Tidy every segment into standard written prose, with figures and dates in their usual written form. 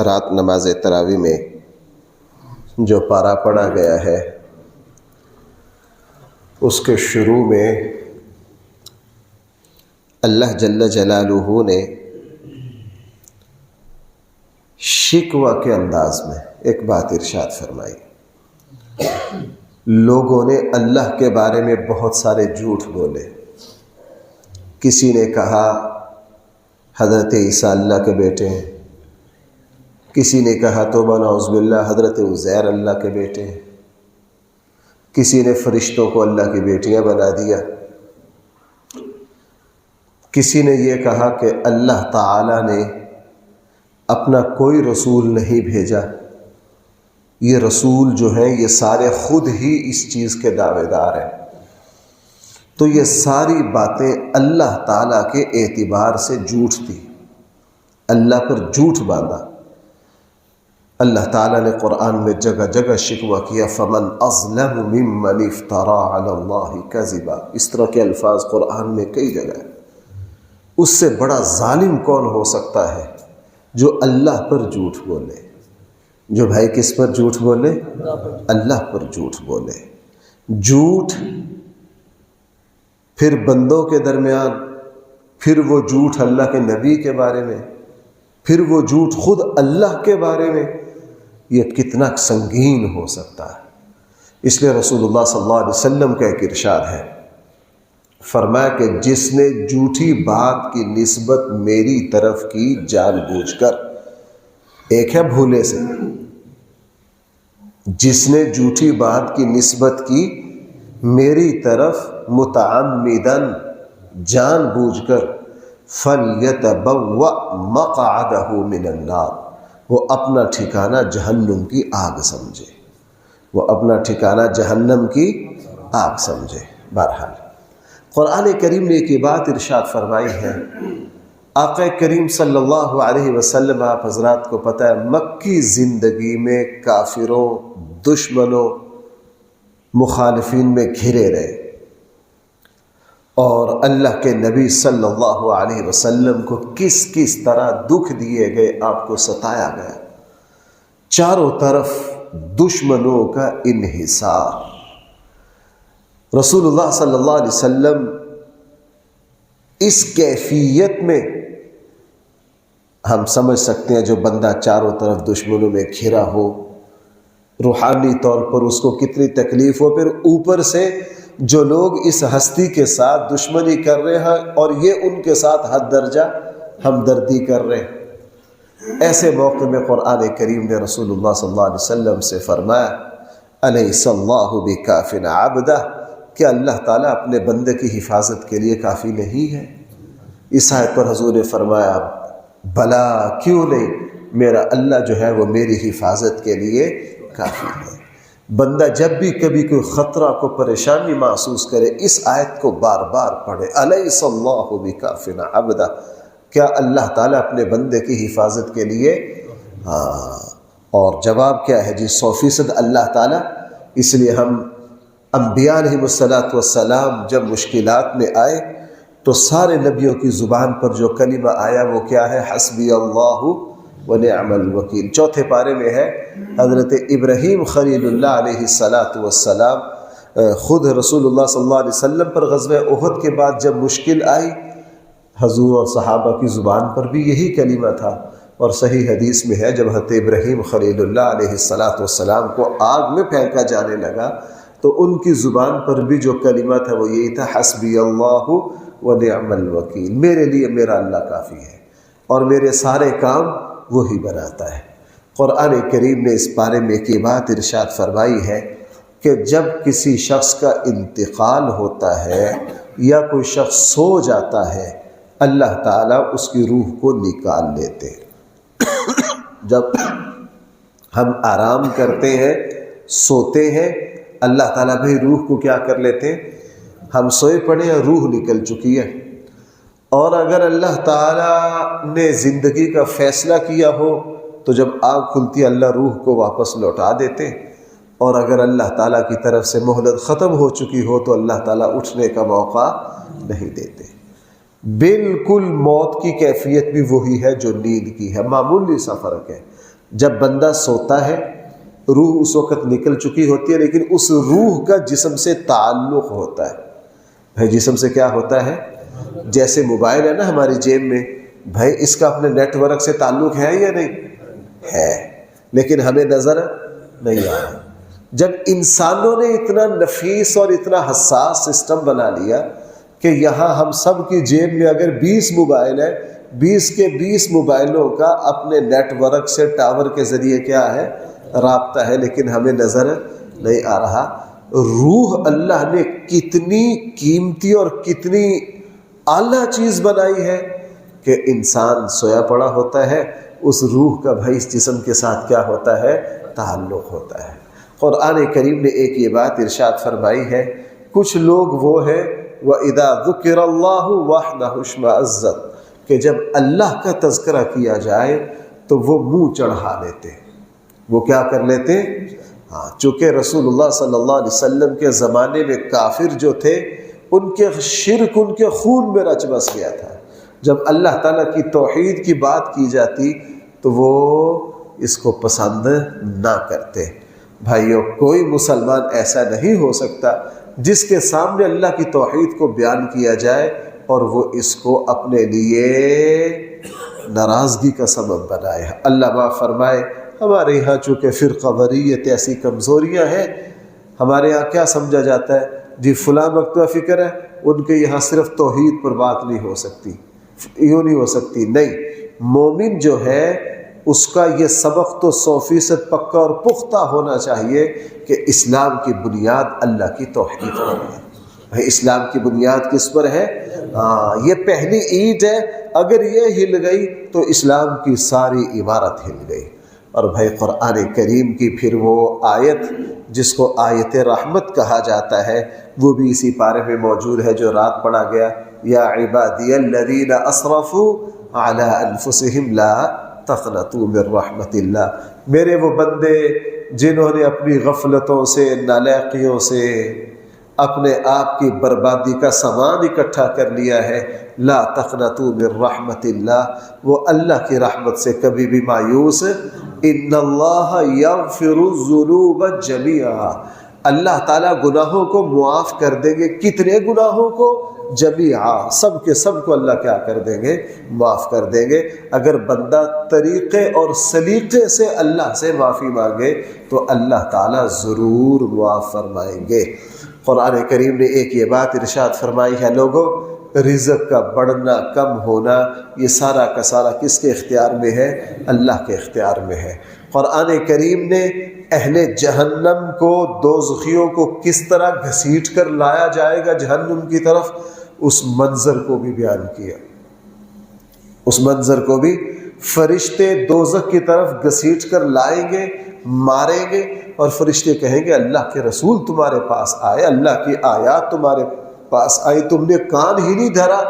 رات نماز تراویح میں جو پارہ پڑھا گیا ہے اس کے شروع میں اللہ جل جلالہ نے شکوہ کے انداز میں ایک بات ارشاد فرمائی۔ لوگوں نے اللہ کے بارے میں بہت سارے جھوٹ بولے۔ کسی نے کہا حضرت عیسیٰ اللہ کے بیٹے ہیں، کسی نے کہا توبہ نعوذ باللہ حضرت عزیر اللہ کے بیٹے ہیں، کسی نے فرشتوں کو اللہ کی بیٹیاں بنا دیا، کسی نے یہ کہا کہ اللہ تعالی نے اپنا کوئی رسول نہیں بھیجا، یہ رسول جو ہیں یہ سارے خود ہی اس چیز کے دعوے دار ہیں۔ تو یہ ساری باتیں اللہ تعالیٰ کے اعتبار سے جھوٹ تھی، اللہ پر جھوٹ باندھا۔ اللہ تعالیٰ نے قرآن میں جگہ جگہ شکوہ کیا، فَمَنْ أَظْلَمُ مِمَّنِ افْتَرَىٰ عَلَى اللَّهِ كَذِبًا، اس طرح کے الفاظ قرآن میں کئی جگہ ہیں۔ اس سے بڑا ظالم کون ہو سکتا ہے جو اللہ پر جھوٹ بولے، جو بھائی کس پر جھوٹ بولے؟ اللہ پر جھوٹ بولے۔ جھوٹ پھر بندوں کے درمیان، پھر وہ جھوٹ اللہ کے نبی کے بارے میں، پھر وہ جھوٹ خود اللہ کے بارے میں، یہ کتنا سنگین ہو سکتا ہے۔ اس لیے رسول اللہ صلی اللہ علیہ وسلم کا ایک ارشاد ہے، فرمایا کہ جس نے جھوٹی بات کی نسبت میری طرف کی جان بوجھ کر، ایک ہے بھولے سے، جس نے جھوٹی بات کی نسبت کی میری طرف متعمداً جان بوجھ کر، فَلْيَتَبَوَّأْ مَقْعَدَهُ مِنَ النَّارِ، وہ اپنا ٹھکانہ جہنم کی آگ سمجھے، وہ اپنا ٹھکانہ جہنم کی آگ سمجھے۔ بہرحال قرآن کریم نے ایک بات ارشاد فرمائی ہے، آقا کریم صلی اللہ علیہ وسلم، آپ حضرات کو پتہ ہے مکی زندگی میں کافروں، دشمنوں، مخالفین میں گھرے رہے، اور اللہ کے نبی صلی اللہ علیہ وسلم کو کس کس طرح دکھ دیے گئے، آپ کو ستایا گیا، چاروں طرف دشمنوں کا انحصار۔ رسول اللہ صلی اللہ علیہ وسلم اس کیفیت میں، ہم سمجھ سکتے ہیں جو بندہ چاروں طرف دشمنوں میں گھرا ہو، روحانی طور پر اس کو کتنی تکلیف ہو، پھر اوپر سے جو لوگ اس ہستی کے ساتھ دشمنی کر رہے ہیں اور یہ ان کے ساتھ حد درجہ ہمدردی کر رہے ہیں۔ ایسے موقع میں قرآن کریم نے رسول اللہ صلی اللہ علیہ وسلم سے فرمایا، الیس اللہ بکاف عبدہ، کہ اللہ تعالیٰ اپنے بندے کی حفاظت کے لیے کافی نہیں ہے؟ اس آیت پر حضور نے فرمایا، بلا کیوں نہیں، میرا اللہ جو ہے وہ میری حفاظت کے لیے کافی ہے۔ بندہ جب بھی کبھی کوئی خطرہ کو پریشانی محسوس کرے، اس آیت کو بار بار پڑھے، الیس اللہ بکاف عبدہ، کیا اللہ تعالیٰ اپنے بندے کی حفاظت کے لیے؟ ہاں، اور جواب کیا ہے جی؟ 100% اللہ تعالیٰ۔ اس لیے ہم انبیاء علیہ السلام جب مشکلات میں آئے تو سارے نبیوں کی زبان پر جو کلمہ آیا وہ کیا ہے؟ حسبی اللہ ونعم الوکیل۔ چوتھے پارے میں ہے، حضرت ابراہیم خلیل اللہ علیہ السلام خود رسول اللہ صلی اللہ علیہ وسلم پر غزوہ احد کے بعد جب مشکل آئی، حضور اور صحابہ کی زبان پر بھی یہی کلمہ تھا، اور صحیح حدیث میں ہے جب حضرت ابراہیم خلیل اللہ علیہ السلام کو آگ میں پھینکا جانے لگا تو ان کی زبان پر بھی جو کلمہ تھا وہ یہی تھا، حسبی اللہ ونعم الوکیل، میرے لیے میرا اللہ کافی ہے اور میرے سارے کام وہی بناتا ہے۔ قرآن کریم نے اس بارے میں ایک بات ارشاد فرمائی ہے کہ جب کسی شخص کا انتقال ہوتا ہے یا کوئی شخص سو جاتا ہے، اللہ تعالیٰ اس کی روح کو نکال لیتے۔ جب ہم آرام کرتے ہیں، سوتے ہیں، اللہ تعالیٰ بھی روح کو کیا کر لیتے ہیں؟ ہم سوئے پڑے ہیں، روح نکل چکی ہے، اور اگر اللہ تعالیٰ نے زندگی کا فیصلہ کیا ہو تو جب آنکھ کھلتی ہے اللہ روح کو واپس لوٹا دیتے، اور اگر اللہ تعالیٰ کی طرف سے مہلت ختم ہو چکی ہو تو اللہ تعالیٰ اٹھنے کا موقع نہیں دیتے۔ بالکل موت کی کیفیت بھی وہی ہے جو نیند کی ہے، معمولی سا فرق ہے۔ جب بندہ سوتا ہے روح اس وقت نکل چکی ہوتی ہے، لیکن اس روح کا جسم سے تعلق ہوتا ہے۔ بھائی جسم سے کیا ہوتا ہے؟ جیسے موبائل ہے نا ہماری جیب میں، بھائی اس کا اپنے نیٹ ورک سے تعلق ہے یا نہیں ہے، لیکن ہمیں نظر نہیں آ رہا۔ جب انسانوں نے اتنا نفیس اور اتنا حساس سسٹم بنا لیا کہ یہاں ہم سب کی جیب میں اگر 20 موبائل ہے، 20 کے 20 موبائلوں کا اپنے نیٹ ورک سے ٹاور کے ذریعے کیا ہے؟ رابطہ ہے، لیکن ہمیں نظر نہیں آ رہا۔ روح اللہ نے کتنی قیمتی اور کتنی اعلیٰ چیز بنائی ہے کہ انسان سویا پڑا ہوتا ہے، اس روح کا بھائی اس جسم کے ساتھ کیا ہوتا ہے؟ تعلق ہوتا ہے۔ قرآن کریم نے ایک یہ بات ارشاد فرمائی ہے، کچھ لوگ وہ ہیں وَإِذَا ذُكِرَ اللَّهُ وَحْدَهُ اشْمَأَزَّتْ کہ جب اللہ کا تذکرہ کیا جائے تو وہ منہ چڑھا لیتے، وہ کیا کر لیتے؟ چونکہ رسول اللہ صلی اللہ علیہ وسلم کے زمانے میں کافر جو تھے ان کے شرک ان کے خون میں رچ بس گیا تھا۔ جب اللہ تعالیٰ کی توحید کی بات کی جاتی تو وہ اس کو پسند نہ کرتے۔ بھائیو، کوئی مسلمان ایسا نہیں ہو سکتا جس کے سامنے اللہ کی توحید کو بیان کیا جائے اور وہ اس کو اپنے لیے ناراضگی کا سبب بنائے۔ اللہ معاف فرمائے، ہمارے یہاں چونکہ فرقہ واریت ایسی کمزوریاں ہیں، ہمارے یہاں کیا سمجھا جاتا ہے؟ جی فلاں مکتبہ فکر ہے، ان کے یہاں صرف توحید پر بات نہیں ہو سکتی، یوں نہیں ہو سکتی۔ نہیں، مومن جو ہے اس کا یہ سبق تو 100% پکا اور پختہ ہونا چاہیے کہ اسلام کی بنیاد اللہ کی توحید پر ہے۔ بھائی اسلام کی بنیاد کس پر ہے؟ یہ پہلی اینٹ ہے، اگر یہ ہل گئی تو اسلام کی ساری عمارت ہل گئی۔ اور بھائی قرآن کریم کی پھر وہ آیت جس کو آیت رحمت کہا جاتا ہے، وہ بھی اسی پارے میں موجود ہے جو رات پڑھا گیا، یا عبادی الذین اسرفوا علی انفسہم لا تقنطوا من رحمت اللہ، میرے وہ بندے جنہوں نے اپنی غفلتوں سے، نالائقیوں سے اپنے آپ کی بربادی کا سامان اکٹھا کر لیا ہے، لا تقنطوا من رحمت اللہ، وہ اللہ کی رحمت سے کبھی بھی مایوس، ان اللہ یغفر الذنوب جمیعا، اللہ تعالیٰ گناہوں کو معاف کر دیں گے۔ کتنے گناہوں کو؟ جمیعا، سب کے سب کو اللہ کیا کر دیں گے؟ معاف کر دیں گے۔ اگر بندہ طریقے اور سلیقے سے اللہ سے معافی مانگے تو اللہ تعالیٰ ضرور معاف فرمائیں گے۔ قرآن کریم نے ایک یہ بات ارشاد فرمائی ہے، لوگوں رزق کا بڑھنا کم ہونا یہ سارا کا سارا کس کے اختیار میں ہے؟ اللہ کے اختیار میں ہے۔ قرآن کریم نے اہل جہنم کو، دوزخیوں کو کس طرح گھسیٹ کر لایا جائے گا جہنم کی طرف، اس منظر کو بھی بیان کیا۔ اس منظر کو بھی فرشتے دوزخ کی طرف گھسیٹ کر لائیں گے، ماریں گے، اور فرشتے کہیں گے اللہ کے رسول تمہارے پاس آئے، اللہ کی آیات تمہارے پاس آئی، تم نے کان ہی نہیں دھرا،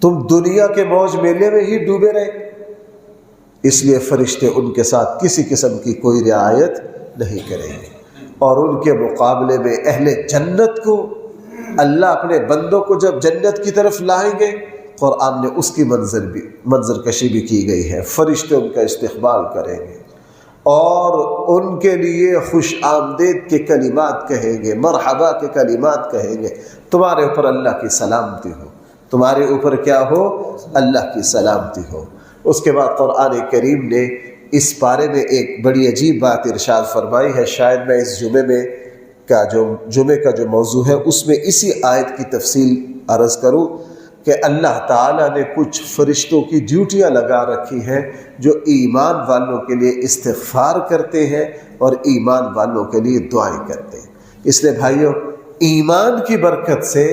تم دنیا کے موج میلے میں ہی ڈوبے رہے۔ اس لیے فرشتے ان کے ساتھ کسی قسم کی کوئی رعایت نہیں کریں گے، اور ان کے مقابلے میں اہل جنت کو اللہ اپنے بندوں کو جب جنت کی طرف لائیں گے، قرآن نے اس کی منظر کشی بھی کی گئی ہے، فرشتے ان کا استقبال کریں گے اور ان کے لیے خوش آمدید کے کلمات کہیں گے، مرحبا کے کلمات کہیں گے، تمہارے اوپر اللہ کی سلامتی ہو، تمہارے اوپر کیا ہو؟ اللہ کی سلامتی ہو۔ اس کے بعد قرآن کریم نے اس بارے میں ایک بڑی عجیب بات ارشاد فرمائی ہے، شاید میں اس جمعے کا جو موضوع ہے اس میں اسی آیت کی تفصیل عرض کروں کہ اللہ تعالیٰ نے کچھ فرشتوں کی ڈیوٹیاں لگا رکھی ہیں جو ایمان والوں کے لیے استغفار کرتے ہیں اور ایمان والوں کے لیے دعائیں کرتے ہیں۔ اس لیے بھائیوں، ایمان کی برکت سے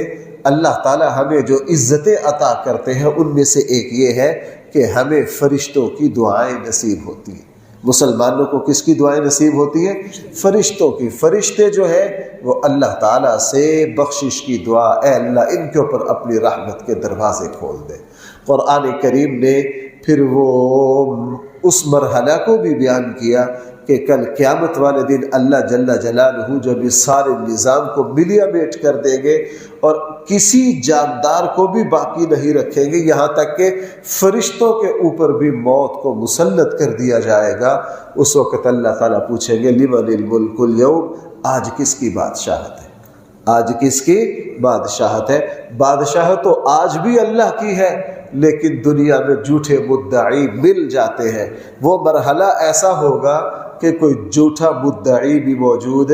اللہ تعالیٰ ہمیں جو عزتیں عطا کرتے ہیں ان میں سے ایک یہ ہے کہ ہمیں فرشتوں کی دعائیں نصیب ہوتی ہیں۔ مسلمانوں کو کس کی دعائیں نصیب ہوتی ہیں؟ فرشتوں کی۔ فرشتے جو ہے وہ اللہ تعالیٰ سے بخشش کی دعا، اے اللہ ان کے اوپر اپنی رحمت کے دروازے کھول دے۔ قرآن کریم نے پھر وہ اس مرحلہ کو بھی بیان کیا کہ کل قیامت والے دن اللہ جل جلالہ جب اس سارے نظام کو ملیا میٹ کر دیں گے اور کسی جاندار کو بھی باقی نہیں رکھیں گے، یہاں تک کہ فرشتوں کے اوپر بھی موت کو مسلط کر دیا جائے گا، اس وقت اللہ تعالیٰ پوچھیں گے لمن الملک اليوم، آج کس کی بادشاہت ہے؟ آج کس کی بادشاہت ہے؟ بادشاہت تو آج بھی اللہ کی ہے، لیکن دنیا میں جھوٹے مدعی مل جاتے ہیں۔ وہ مرحلہ ایسا ہوگا کہ کوئی جھوٹا مدعی بھی موجود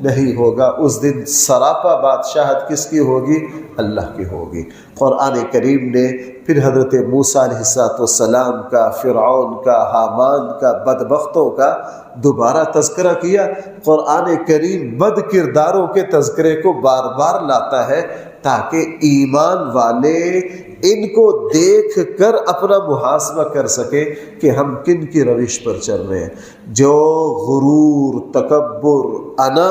نہیں ہوگا۔ اس دن سراپا بادشاہت کس کی ہوگی؟ اللہ کی ہوگی۔ قرآن کریم نے پھر حضرت موسیٰ علیہ السلام کا، فرعون کا، حامان کا، بدبختوں کا دوبارہ تذکرہ کیا۔ قرآن کریم بد کرداروں کے تذکرے کو بار بار لاتا ہے تاکہ ایمان والے ان کو دیکھ کر اپنا محاسبہ کر سکے کہ ہم کن کی روش پر چل رہے ہیں۔ جو غرور، تکبر، انا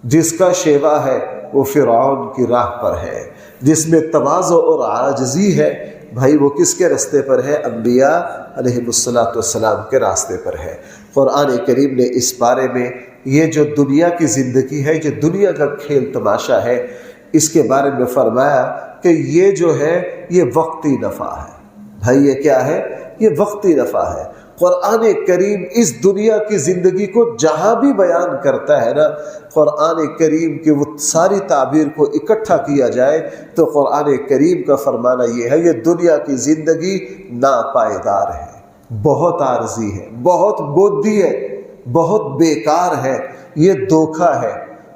جس کا شیوا ہے وہ فرعون کی راہ پر ہے، جس میں تواضع اور عاجزی ہے، بھائی وہ کس کے راستے پر ہے؟ انبیاء علیہ السلام کے راستے پر ہے۔ قرآن کریم نے اس بارے میں یہ جو دنیا کی زندگی ہے، جو دنیا کا کھیل تماشا ہے، اس کے بارے میں فرمایا کہ یہ جو ہے یہ وقتی نفع ہے۔ بھائی یہ کیا ہے؟ یہ وقتی نفع ہے۔ قرآن کریم اس دنیا کی زندگی کو جہاں بھی بیان کرتا ہے نا، قرآن کریم کی وہ ساری تعبیر کو اکٹھا کیا جائے تو قرآن کریم کا فرمانا یہ ہے، یہ دنیا کی زندگی ناپائیدار ہے، بہت عارضی ہے، بہت بودھی ہے، بہت بیکار ہے، یہ دھوکہ ہے۔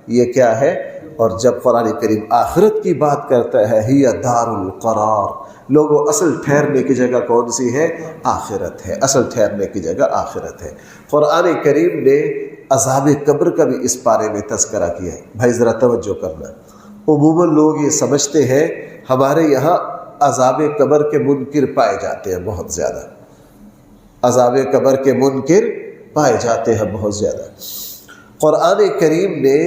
یہ کیا ہے؟ اور جب قرآن کریم آخرت کی بات کرتا ہے، ہی دار القرار، لوگوں اصل ٹھہرنے کی جگہ کون سی ہے؟ آخرت ہے، اصل ٹھہرنے کی جگہ آخرت ہے۔ قرآن کریم نے عذاب قبر کا بھی اس بارے میں تذکرہ کیا ہے۔ بھائی ذرا توجہ کرنا، عموماً لوگ یہ سمجھتے ہیں ہمارے یہاں عذاب قبر کے منکر پائے جاتے ہیں بہت زیادہ، عذاب قبر کے منکر پائے جاتے ہیں بہت زیادہ۔ قرآن کریم نے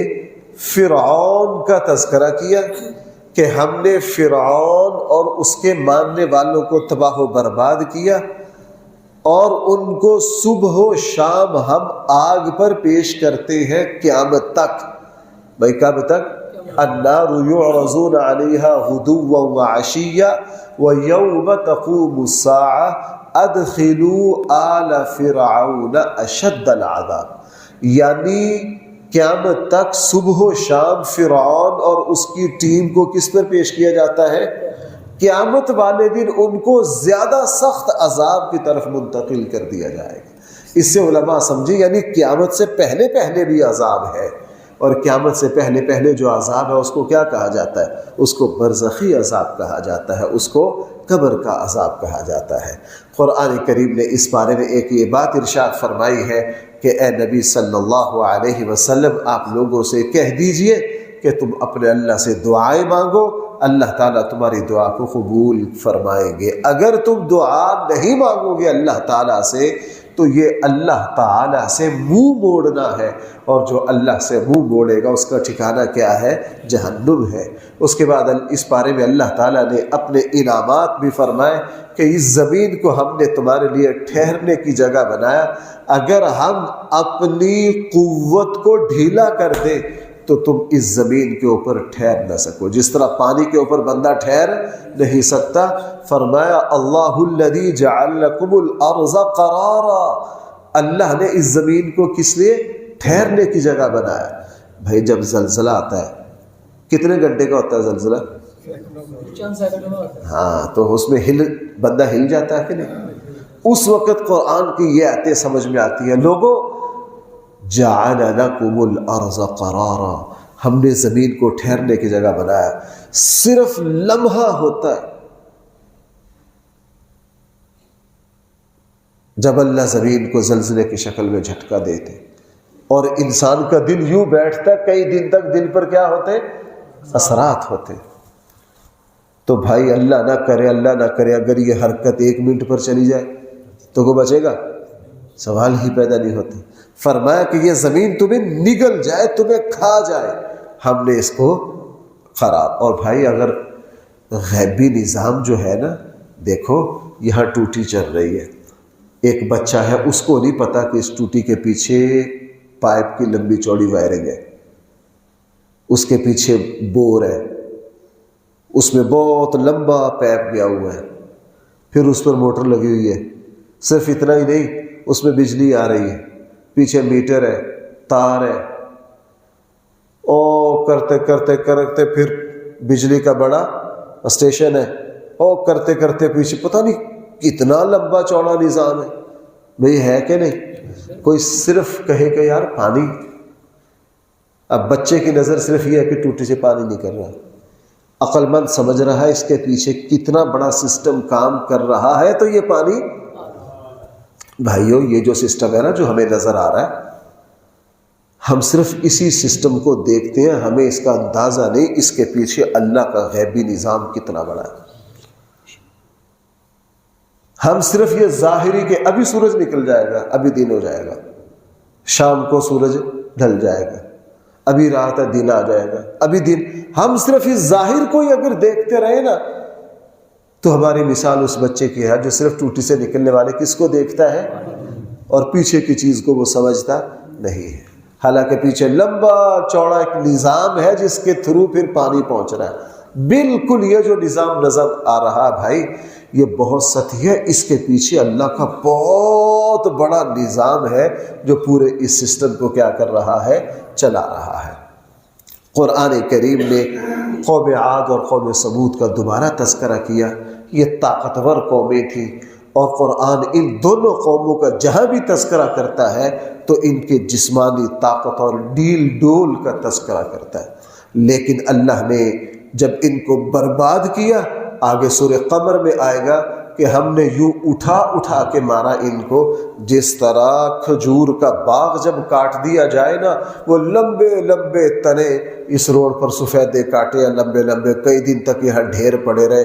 فرعون کا تذکرہ کیا کہ ہم نے فرعون اور اس کے ماننے والوں کو تباہ و برباد کیا اور ان کو صبح و شام ہم آگ پر پیش کرتے ہیں قیامت تک۔ بھائی کب تک؟ النار یعرضون علیہا غدوا وعشیا ویوم تقوم الساعة ادخلوا آل فرعون اشد العذاب، یعنی قیامت تک صبح و شام فرعون اور اس کی ٹیم کو کس پر پیش کیا جاتا ہے؟ قیامت والے دن ان کو زیادہ سخت عذاب کی طرف منتقل کر دیا جائے گا۔ اس سے علماء سمجھے یعنی قیامت سے پہلے پہلے بھی عذاب ہے، اور قیامت سے پہلے پہلے جو عذاب ہے اس کو کیا کہا جاتا ہے؟ اس کو برزخی عذاب کہا جاتا ہے، اس کو قبر کا عذاب کہا جاتا ہے۔ قرآن کریم نے اس بارے میں ایک یہ بات ارشاد فرمائی ہے کہ اے نبی صلی اللہ علیہ وسلم، آپ لوگوں سے کہہ دیجئے کہ تم اپنے اللہ سے دعائیں مانگو، اللہ تعالیٰ تمہاری دعا کو قبول فرمائیں گے۔ اگر تم دعا نہیں مانگو گے اللہ تعالیٰ سے تو یہ اللہ تعالیٰ سے منہ موڑنا ہے، اور جو اللہ سے منہ موڑے گا اس کا ٹھکانہ کیا ہے؟ جہنم ہے۔ اس کے بعد اس بارے میں اللہ تعالیٰ نے اپنے انعامات بھی فرمائے کہ اس زمین کو ہم نے تمہارے لیے ٹھہرنے کی جگہ بنایا، اگر ہم اپنی قوت کو ڈھیلا کر دیں تو تم اس زمین کے اوپر ٹھہر نہ سکو، جس طرح پانی کے اوپر بندہ ٹھہر نہیں سکتا۔ فرمایا اللہ الذی جعل لکم الارض قرارا، اللہ نے اس زمین کو کس لیے؟ ٹھہرنے کی جگہ بنایا۔ بھائی جب زلزلہ آتا ہے کتنے گھنٹے کا ہوتا ہے زلزلہ؟ ہاں، تو اس میں بندہ ہل جاتا ہے کہ نہیں؟ اس وقت قرآن کی یہ آیتیں سمجھ میں آتی ہیں، لوگوں جعل لکم الارض قرارا، ہم نے زمین کو ٹھہرنے کی جگہ بنایا۔ صرف لمحہ ہوتا ہے جب اللہ زمین کو زلزلے کی شکل میں جھٹکا دیتے، اور انسان کا دل یوں بیٹھتا ہے، کئی دن تک دل پر کیا ہوتے؟ اثرات ہوتے۔ تو بھائی اللہ نہ کرے، اللہ نہ کرے، اگر یہ حرکت 1 منٹ پر چلی جائے تو کو بچے گا؟ سوال ہی پیدا نہیں ہوتے۔ فرمایا کہ یہ زمین تمہیں نگل جائے، تمہیں کھا جائے، ہم نے اس کو خراب۔ اور بھائی اگر غیبی نظام جو ہے نا، دیکھو یہاں ٹوٹی چل رہی ہے، ایک بچہ ہے، اس کو نہیں پتا کہ اس ٹوٹی کے پیچھے پائپ کی لمبی چوڑی وائرنگ ہے، اس کے پیچھے بور ہے، اس میں بہت لمبا پائپ گیا ہوا ہے، پھر اس پر موٹر لگی ہوئی ہے۔ صرف اتنا ہی نہیں، اس میں بجلی آ رہی ہے، پیچھے میٹر ہے، تار ہے، او کرتے کرتے کرتے پھر بجلی کا بڑا اسٹیشن ہے، او کرتے کرتے پیچھے پتہ نہیں کتنا لمبا چوڑا نظام ہے۔ بھئی ہے کہ نہیں؟ کوئی صرف کہے کہ یار پانی، اب بچے کی نظر صرف یہ ہے کہ ٹوٹی سے پانی نکل رہا ہے، عقل مند سمجھ رہا ہے اس کے پیچھے کتنا بڑا سسٹم کام کر رہا ہے، تو یہ پانی بھائیو یہ جو سسٹم ہے نا جو ہمیں نظر آ رہا ہے، ہم صرف اسی سسٹم کو دیکھتے ہیں، ہمیں اس کا اندازہ نہیں اس کے پیچھے اللہ کا غیبی نظام کتنا بڑا ہے۔ ہم صرف یہ ظاہری کہ ابھی سورج نکل جائے گا، ابھی دن ہو جائے گا، شام کو سورج ڈھل جائے گا، ابھی رات ہے دن آ جائے گا، ابھی دن، ہم صرف اس ظاہر کو ہی اگر دیکھتے رہے نا تو ہماری مثال اس بچے کی ہے جو صرف ٹوٹی سے نکلنے والے کس کو دیکھتا ہے اور پیچھے کی چیز کو وہ سمجھتا نہیں ہے، حالانکہ پیچھے لمبا چوڑا ایک نظام ہے جس کے تھرو پھر پانی پہنچ رہا ہے۔ بالکل یہ جو نظام نظر آ رہا ہے بھائی، یہ بہت سطحی ہے، اس کے پیچھے اللہ کا بہت بڑا نظام ہے جو پورے اس سسٹم کو کیا کر رہا ہے، چلا رہا ہے۔ قرآن کریم نے قوم عاد اور قوم ثمود کا دوبارہ تذکرہ کیا، یہ طاقتور قومیں تھیں، اور قرآن ان دونوں قوموں کا جہاں بھی تذکرہ کرتا ہے تو ان کے جسمانی طاقت اور ڈیل ڈول کا تذکرہ کرتا ہے، لیکن اللہ نے جب ان کو برباد کیا، آگے سورہ قمر میں آئے گا کہ ہم نے یوں اٹھا اٹھا کے مارا ان کو، جس طرح کھجور کا باغ جب کاٹ دیا جائے نا، وہ لمبے لمبے تنے اس روڈ پر سفیدے کاٹے یا لمبے لمبے کئی دن تک یہاں ڈھیر پڑے رہے۔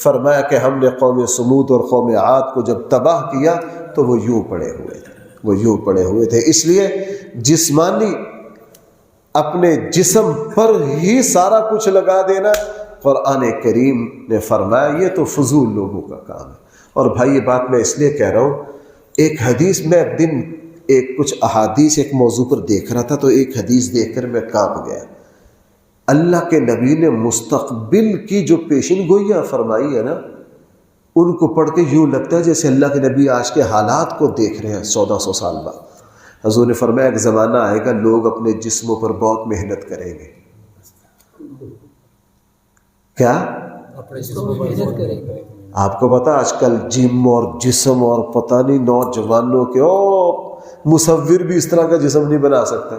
فرمایا کہ ہم نے قوم سمود اور قوم عاد کو جب تباہ کیا تو وہ یوں پڑے ہوئے تھے، وہ یوں پڑے ہوئے تھے۔ اس لیے جسمانی اپنے جسم پر ہی سارا کچھ لگا دینا، قرآن کریم نے فرمایا یہ تو فضول لوگوں کا کام ہے۔ اور بھائی یہ بات میں اس لیے کہہ رہا ہوں، ایک حدیث میں ایک دن کچھ احادیث ایک موضوع پر دیکھ رہا تھا تو ایک حدیث دیکھ کر میں کانپ گیا۔ اللہ کے نبی نے مستقبل کی جو پیشن گوئیاں فرمائی ہے نا، ان کو پڑھ کے یوں لگتا ہے جیسے اللہ کے نبی آج کے حالات کو دیکھ رہے ہیں 1400 سال بعد۔ حضور نے فرمایا ایک زمانہ آئے گا لوگ اپنے جسموں پر بہت محنت کریں گے۔ کیا؟ آپ کو پتا آج کل جم اور جسم اور پتہ نہیں نوجوانوں کے مصور بھی اس طرح کا جسم نہیں بنا سکتا۔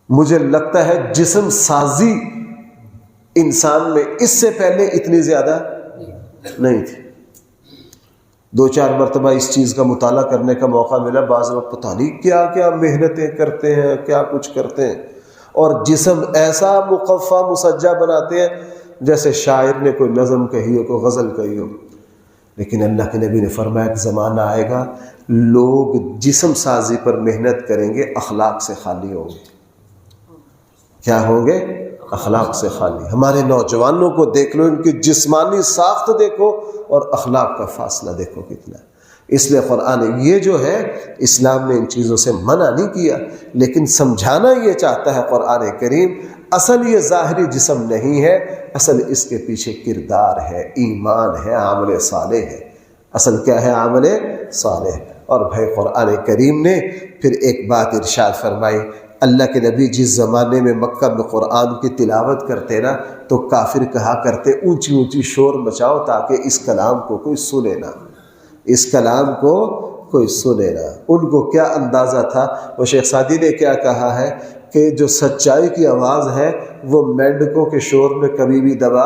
مجھے لگتا ہے جسم سازی انسان میں اس سے پہلے اتنی زیادہ نہیں تھی۔ 2-4 مرتبہ اس چیز کا مطالعہ کرنے کا موقع ملا، بعض لوگ پتہ نہیں کیا کیا محنتیں کرتے ہیں، کیا کچھ کرتے ہیں، اور جسم ایسا مقفع مسجع بناتے ہیں جیسے شاعر نے کوئی نظم کہی ہو، کوئی غزل کہی ہو۔ لیکن اللہ کے نبی نے فرمایا ایک زمانہ آئے گا لوگ جسم سازی پر محنت کریں گے، اخلاق سے خالی ہوں گے۔ کیا ہوں گے؟ اخلاق سے خالی۔ ہمارے نوجوانوں کو دیکھ لو، ان کی جسمانی ساخت دیکھو اور اخلاق کا فاصلہ دیکھو کتنا۔ اس لیے قرآن یہ جو ہے اسلام نے ان چیزوں سے منع نہیں کیا، لیکن سمجھانا یہ چاہتا ہے قرآن کریم اصل یہ ظاہری جسم نہیں ہے، اصل اس کے پیچھے کردار ہے، ایمان ہے، عمل صالح ہے۔ اصل کیا ہے؟ عمل صالح۔ اور بھائی قرآن کریم نے پھر ایک بات ارشاد فرمائی، اللہ کے نبی جس زمانے میں مکہ میں قرآن کی تلاوت کرتے نا تو کافر کہا کرتے اونچی اونچی شور مچاؤ تاکہ اس کلام کو کوئی سنے نہ، اس کلام کو کوئی سنے نہ۔ ان کو کیا اندازہ تھا، وہ شیخ سعدی نے کیا کہا ہے کہ جو سچائی کی آواز ہے وہ مینڈکوں کے شور میں کبھی بھی دبا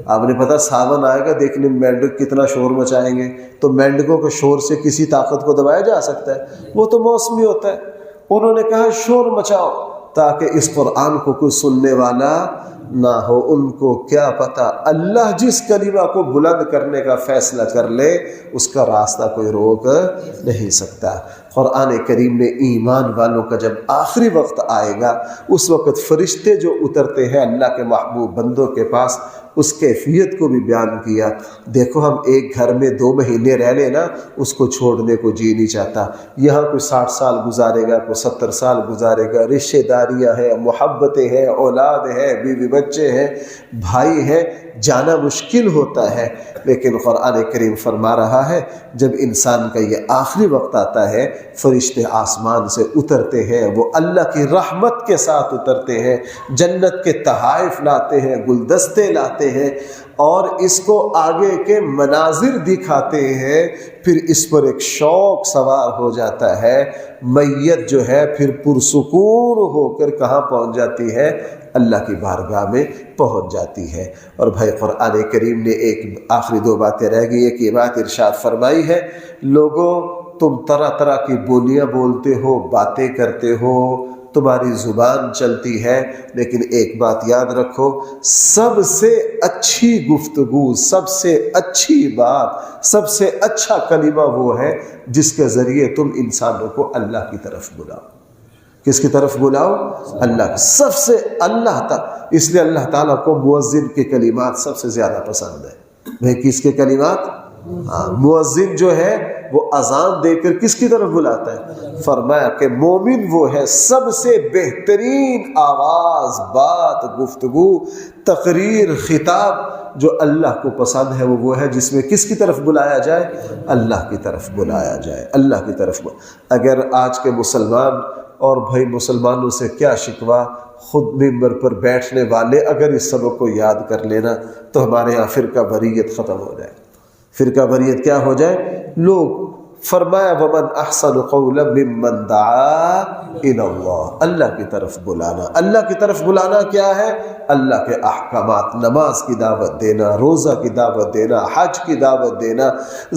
آپ نے پتا ساون آئے گا دیکھنے مینڈک کتنا شور مچائیں گے، تو مینڈکوں کے شور سے کسی طاقت کو دبایا جا سکتا ہے؟ وہ تو موسمی ہوتا ہے۔ انہوں نے کہا شور مچاؤ تاکہ اس قرآن کو کوئی سننے والا نہ ہو۔ ان کو کیا پتا اللہ جس کلمہ کو بلند کرنے کا فیصلہ کر لے اس کا راستہ کوئی روک نہیں سکتا۔ قرآن کریم نے ایمان والوں کا جب آخری وقت آئے گا اس وقت فرشتے جو اترتے ہیں اللہ کے محبوب بندوں کے پاس، اس کیفیت کو بھی بیان کیا۔ دیکھو ہم ایک گھر میں 2 مہینے رہ لیں نا، اس کو چھوڑنے کو جی نہیں چاہتا۔ یہاں کوئی 60 سال گزارے گا، کوئی 70 سال گزارے گا، رشتہ داریاں ہیں، محبتیں ہیں، اولاد ہے، بیوی بچے ہیں، بھائی ہیں، جانا مشکل ہوتا ہے۔ لیکن قرآن کریم فرما رہا ہے جب انسان کا یہ آخری وقت آتا ہے، فرشتے آسمان سے اترتے ہیں، وہ اللہ کی رحمت کے ساتھ اترتے ہیں، جنت کے تحائف لاتے ہیں، گلدستے لاتے ہیں، اور اس کو آگے کے مناظر دکھاتے ہیں۔ پھر اس پر ایک شوق سوار ہو جاتا ہے، میت جو ہے پھر پرسکون ہو کر کہاں پہنچ جاتی ہے؟ اللہ کی بارگاہ میں پہنچ جاتی ہے۔ اور بھائی قرآن کریم نے ایک آخری 2 باتیں رہ گئی، ایک یہ بات ارشاد فرمائی ہے، لوگوں تم طرح طرح کی بولیاں بولتے ہو، باتیں کرتے ہو، تمہاری زبان چلتی ہے، لیکن ایک بات یاد رکھو، سب سے اچھی گفتگو، سب سے اچھی بات، سب سے اچھا کلمہ وہ ہے جس کے ذریعے تم انسانوں کو اللہ کی طرف بلاؤ۔ کس کی طرف بلاؤ؟ اللہ کی، سب سے اللہ تعالیٰ۔ اس لیے اللہ تعالیٰ کو مؤذن کے کلمات سب سے زیادہ پسند ہے۔ بھائی کس کے کلمات؟ مؤذن جو ہے وہ اذان دے کر کس کی طرف بلاتا ہے؟ فرمایا کہ مومن وہ ہے سب سے بہترین آواز، بات، گفتگو، تقریر، خطاب جو اللہ کو پسند ہے، وہ ہے جس میں کس کی طرف بلایا جائے؟ اللہ کی طرف بلایا جائے، اللہ کی طرف۔ اگر آج کے مسلمان، اور بھائی مسلمانوں سے کیا شکوہ، خود ممبر پر بیٹھنے والے اگر اس سبق کو یاد کر لینا تو ہمارے یہاں فرقہ واریت ختم ہو جائے۔ فرقہ واریت کیا ہو جائے؟ لوگ فرمایا وَمَنْ أَحْسَنُ قَوْلًا مِّمَّنْ دَعَا إِلَى اللَّهِ، اللہ کی طرف بلانا۔ اللہ کی طرف بلانا کیا ہے؟ اللہ کے احکامات، نماز کی دعوت دینا، روزہ کی دعوت دینا، حج کی دعوت دینا،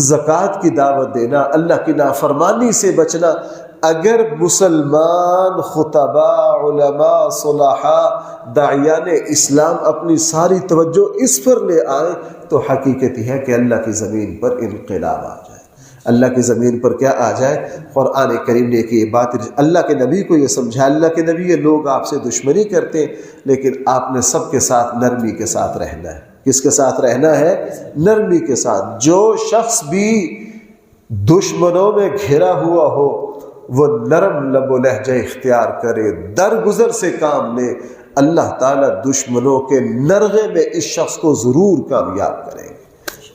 زکوٰۃ کی دعوت دینا، اللہ کی نافرمانی سے بچنا۔ اگر مسلمان خطباء، علماء، صلحاء، داعیان اسلام اپنی ساری توجہ اس پر لے آئیں تو حقیقت ہے کہ اللہ کی زمین پر انقلاب آ جائے۔ اللہ کی زمین پر کیا آ جائے؟ قرآن کریم نے کہ یہ بات اللہ کے نبی کو یہ سمجھا، اللہ کے نبی، یہ لوگ آپ سے دشمنی کرتے ہیں لیکن آپ نے سب کے ساتھ نرمی کے ساتھ رہنا ہے۔ کس کے ساتھ رہنا ہے؟ نرمی کے ساتھ۔ جو شخص بھی دشمنوں میں گھرا ہوا ہو وہ نرم لب و لہجہ اختیار کرے، درگزر سے کام لے، اللہ تعالیٰ دشمنوں کے نرغے میں اس شخص کو ضرور کامیاب کریں گے۔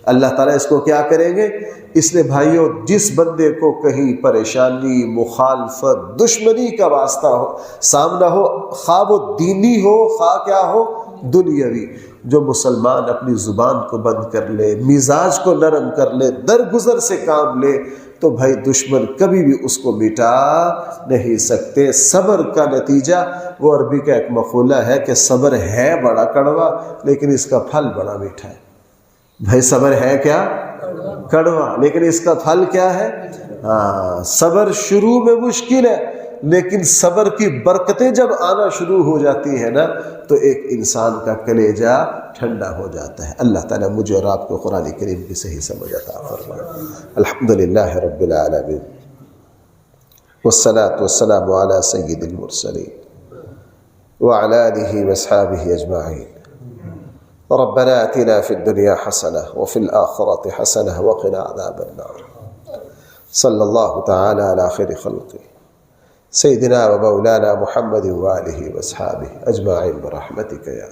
اللہ تعالیٰ اس کو کیا کریں گے؟ اس لیے بھائیوں، جس بندے کو کہیں پریشانی، مخالفت، دشمنی کا واسطہ ہو، سامنا ہو، خواہ وہ دینی ہو، خواہ کیا ہو، دنیاوی، جو مسلمان اپنی زبان کو بند کر لے، مزاج کو نرم کر لے، درگزر سے کام لے، تو بھائی دشمن کبھی بھی اس کو مٹا نہیں سکتے۔ صبر کا نتیجہ، وہ عربی کا ایک مقولہ ہے کہ صبر ہے بڑا کڑوا لیکن اس کا پھل بڑا میٹھا ہے۔ بھائی صبر ہے کیا؟ کڑوا، لیکن اس کا پھل کیا ہے؟ صبر شروع میں مشکل ہے لیکن صبر کی برکتیں جب آنا شروع ہو جاتی ہیں نا تو ایک انسان کا کلیجہ ٹھنڈا ہو جاتا ہے۔ اللہ تعالیٰ مجھے اور آپ کو قرآن کریم کی صحیح سمجھ عطا فرمائے۔ الحمدللہ رب العالمین، والصلاة والسلام علی سید المرسلین وعلی آلہ واصحابہ اجمعین۔ ربنا آتنا فی الدنیا حسنہ وفی الآخرۃ حسنہ وقنا عذاب النار۔ صلی اللہ تعالی علی خیر خلقہ سیدنا و مولانا محمد وآلہ واصحابہ اجمعین برحمتک یا